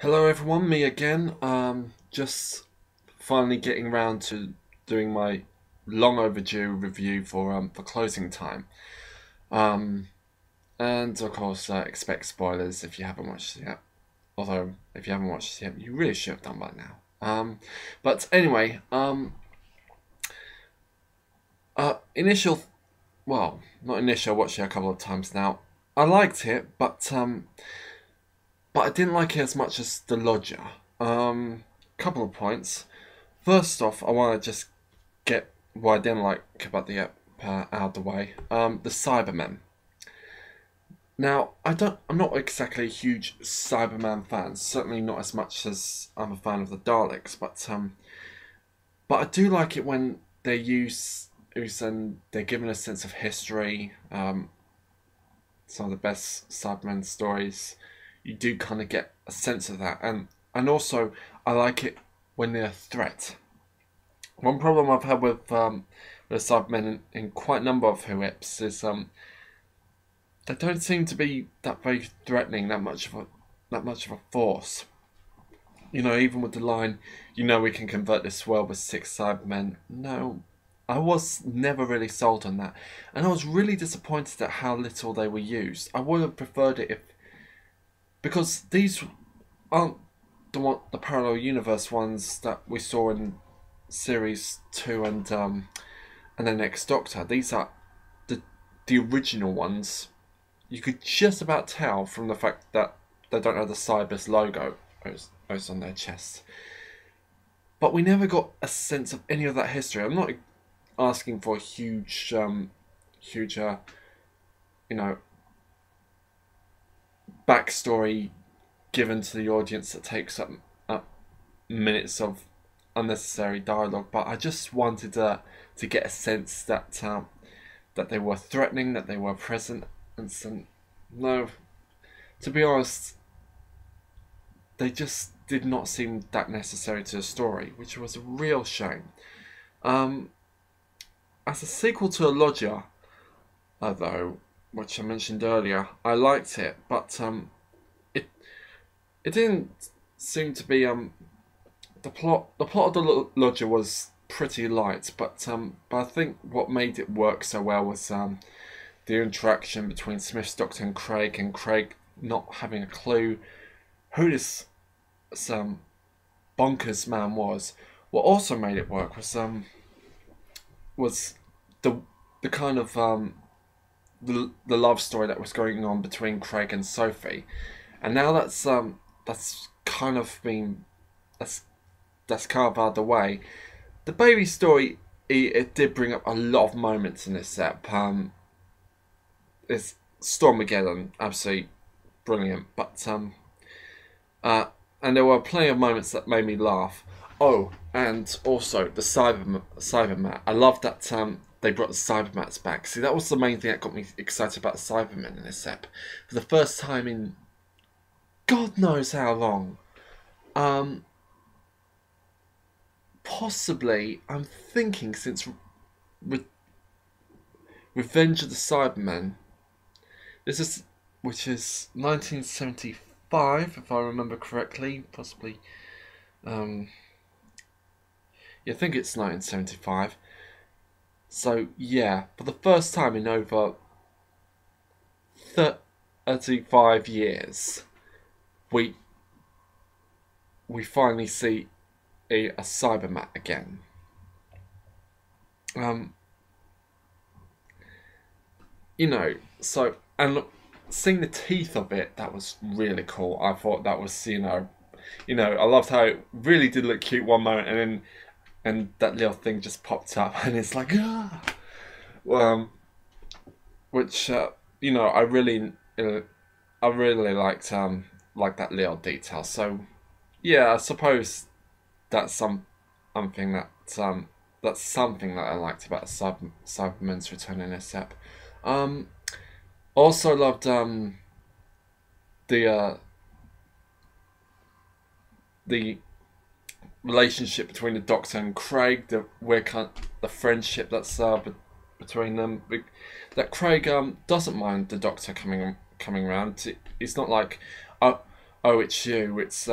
Hello everyone, me again. Just finally getting around to doing my long overdue review for closing time. Um, and of course, expect spoilers if you haven't watched it yet. Although if you haven't watched it yet, you really should have done by now. But anyway, initial, well, not initial. I watched it a couple of times now. I liked it, but I didn't like it as much as The Lodger. Couple of points. First off, I want to just get what I didn't like about the app out of the way. The Cybermen. Now, I'm not exactly a huge Cyberman fan. Certainly not as much as I'm a fan of the Daleks. But I do like it when they use and they're given a sense of history. Some of the best Cyberman stories, you do kind of get a sense of that, and also I like it when they're a threat. One problem I've had with Cybermen in quite a number of Who-Ips is they don't seem to be that very threatening, that much of a force. You know, even with the line, we can convert this world with 6 Cybermen. No, I was never really sold on that, and I was really disappointed at how little they were used. I would have preferred it if, because these aren't the parallel universe ones that we saw in series 2 and the next Doctor. These are the original ones. You could just about tell from the fact that they don't have the Cybus logo on their chest. But we never got a sense of any of that history. I'm not asking for a huge, backstory given to the audience that takes up minutes of unnecessary dialogue. But I just wanted to get a sense that that they were threatening, that they were present, and some. No, to be honest, they just did not seem that necessary to the story, which was a real shame. As a sequel to a Lodger, though, which I mentioned earlier, I liked it, but it it didn't seem to be the plot. The plot of the Lodger was pretty light, but I think what made it work so well was the interaction between Smith's Doctor and Craig not having a clue who this bonkers man was. What also made it work was the kind of the love story that was going on between Craig and Sophie, and now that's kind of been that's kind of out of the way. The baby story, it did bring up a lot of moments in this set. It's Stormageddon, absolutely brilliant, but and there were plenty of moments that made me laugh. Oh, and also the Cybermat. I love that they brought the Cybermats back. See, that was the main thing that got me excited about the Cybermen in this ep. For the first time in God knows how long. Possibly, I'm thinking since Revenge of the Cybermen. Which is 1975, if I remember correctly. Possibly, yeah, I think it's 1975. So yeah, for the first time in over 35 years, we finally see a Cybermat again. So, and look, seeing the teeth of it, that was really cool. I thought that was, I loved how it really did look cute one moment, and that little thing just popped up, and it's like, ah, which I really liked that little detail. So, yeah, I suppose that's something that's something that I liked about Cybermen's return in this ep. Also loved the the relationship between the Doctor and Craig, the friendship that's between them. That Craig doesn't mind the Doctor coming around. It's not like oh, it's you, it's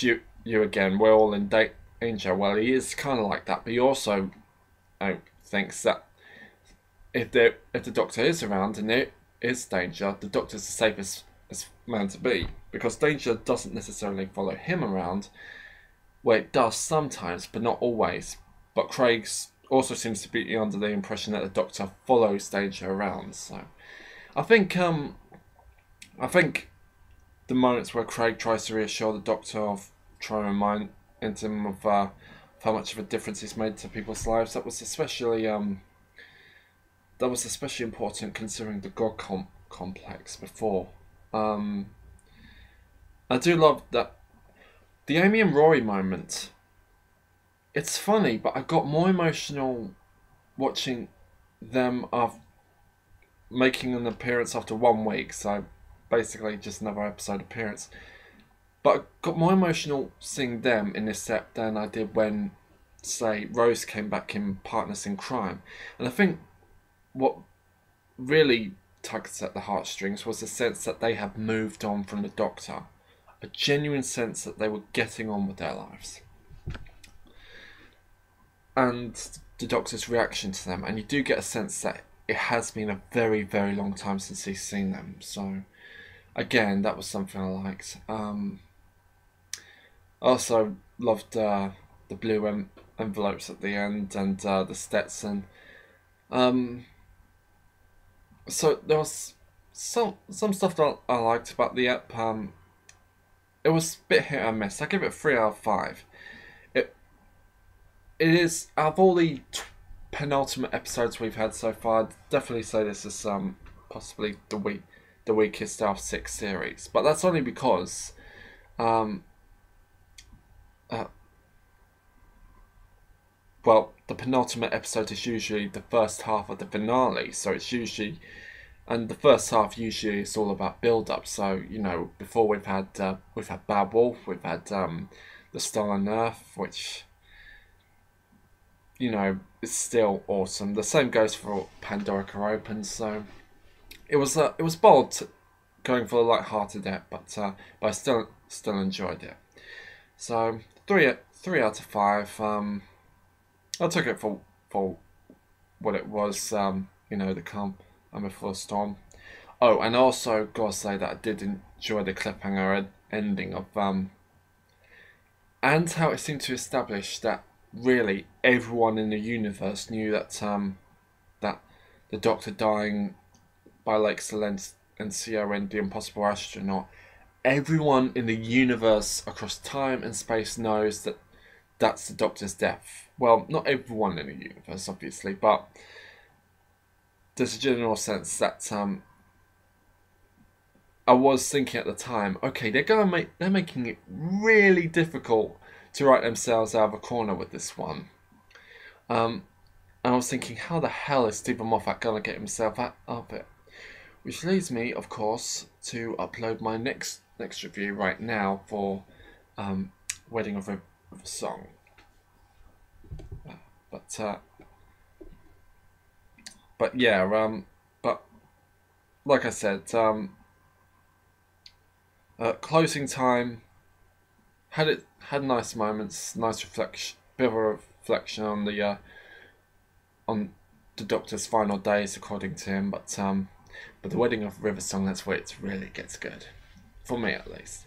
you again. We're all in danger. Well, he is kind of like that, but he also thinks that if the Doctor is around and there is danger, the Doctor's the safest man to be, because danger doesn't necessarily follow him around. Well, it does sometimes, but not always. But Craig's also seems to be under the impression that the Doctor follows danger around. So, I think the moments where Craig tries to reassure the Doctor of trying to remind him of how much of a difference he's made to people's lives, that was especially important considering the God complex before. I do love that the Amy and Rory moment. It's funny, but I got more emotional watching them of making an appearance after 1 week. So basically, just another episode appearance. But I got more emotional seeing them in this set than I did when, say, Rose came back in Partners in Crime. And I think what really tugs at the heartstrings was the sense that they had moved on from the Doctor. A genuine sense that they were getting on with their lives. And the Doctor's reaction to them. And you do get a sense that it has been a very, very long time since he's seen them. So, again, that was something I liked. I also loved the blue envelopes at the end and the Stetson. So there was some stuff that I liked about the ep. It was a bit hit and miss. I give it 3 out of 5. It is, out of all the penultimate episodes we've had so far, I'd definitely say this is possibly the weakest out of 6 series. But that's only because well, the penultimate episode is usually the first half of the finale, so it's usually, and the first half usually is all about build up. So before we've had Bad Wolf, we've had the Stolen Earth, which is still awesome. The same goes for Pandorica Open. So it was bold going for the light-hearted ep, but I still enjoyed it. So 3 out of 5. I took it for what it was, the calm and before the storm. Oh, and also gotta say that I did enjoy the cliffhanger ending of and how it seemed to establish that really everyone in the universe knew that that the Doctor dying by Lake Silencio and the Impossible Astronaut. Everyone in the universe across time and space knows that that's the Doctor's death. Well, not everyone in the universe, obviously, but there's a general sense that I was thinking at the time, okay, they're making it really difficult to write themselves out of a corner with this one. And I was thinking, how the hell is Stephen Moffat gonna get himself out of it? Which leads me, of course, to upload my next review right now for Wedding of a Song. But yeah, but like I said, closing time had nice moments, nice bit of a reflection on the Doctor's final days, according to him. But the Wedding of River Song, that's where it really gets good, for me at least.